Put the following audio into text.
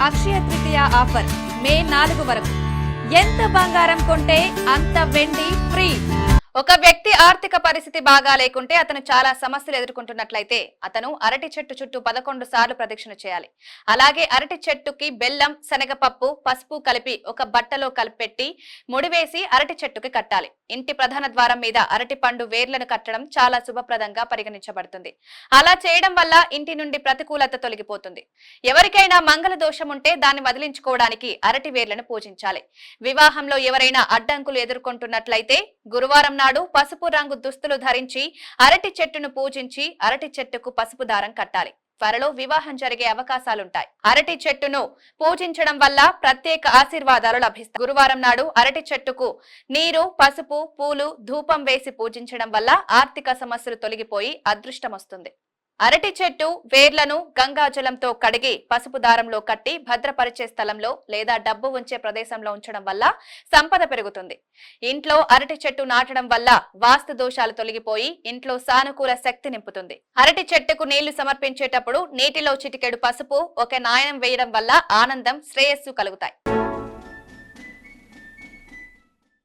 Akshaya Tritiya offer మే 4 వరకు. ఎంత బంగారం కొంటే అంత వెండి ఫ్రీ. ఒక వ్యక్తి ఆర్థిక పరిస్థితి బాగా లేకుంటే అతను చాలా సమస్యలు ఎదుర్కొంటున్నట్లయితే అతను అరటి చెట్టు చుట్టూ 11 సార్లు ప్రదక్షిణ చేయాలి. అలాగే అరటి చెట్టుకి బెల్లం, శనగపప్పు, పసుపు కలిపి ఒక బట్టలో కలిపెట్టి ముడివేసి అరటి చెట్టుకి కట్టాలి. ఇంటి ప్రధాన ద్వారం మీద అరటి పండు వేర్లను కట్టడం చాలా శుభప్రదంగా పరిగణించబడుతుంది. అలా చేయడం వల్ల ఇంటి నుండి ప్రతికూలత తొలగిపోతుంది. ఎవరికైనా మంగళ దోషం ఉంటే దాన్ని వదిలించుకోవడానికి అరటి వేర్లను పూజించాలి. వివాహంలో ఎవరైనా అడ్డంకులు ఎదుర్కొంటున్నట్లయితే గురువారం నాడు పసుపు రంగు దుస్తులు ధరించి అరటి చెట్టును పూజించి అరటి చెట్టుకు పసుపు దారం కట్టాలి. త్వరలో వివాహం జరిగే అవకాశాలుంటాయి. అరటి చెట్టును పూజించడం వల్ల ప్రత్యేక ఆశీర్వాదాలు లభిస్తాయి. గురువారం నాడు అరటి చెట్టుకు నీరు, పసుపు, పూలు, ధూపం వేసి పూజించడం వల్ల ఆర్థిక సమస్యలు తొలగిపోయి అదృష్టం వస్తుంది. అరటి చెట్టు వేర్లను గంగాజలంతో కడిగి పసుపు దారంలో కట్టి భద్రపరిచే స్థలంలో లేదా డబ్బు ఉంచే ప్రదేశంలో ఉంచడం వల్ల సంపద పెరుగుతుంది. ఇంట్లో అరటి చెట్టు నాటడం వల్ల వాస్తు దోషాలు తొలగిపోయి ఇంట్లో సానుకూల శక్తి నింపుతుంది. అరటి చెట్టుకు నీళ్లు సమర్పించేటప్పుడు నీటిలో చిటికెడు పసుపు, ఒక నాణెం వేయడం వల్ల ఆనందం, శ్రేయస్సు కలుగుతాయి.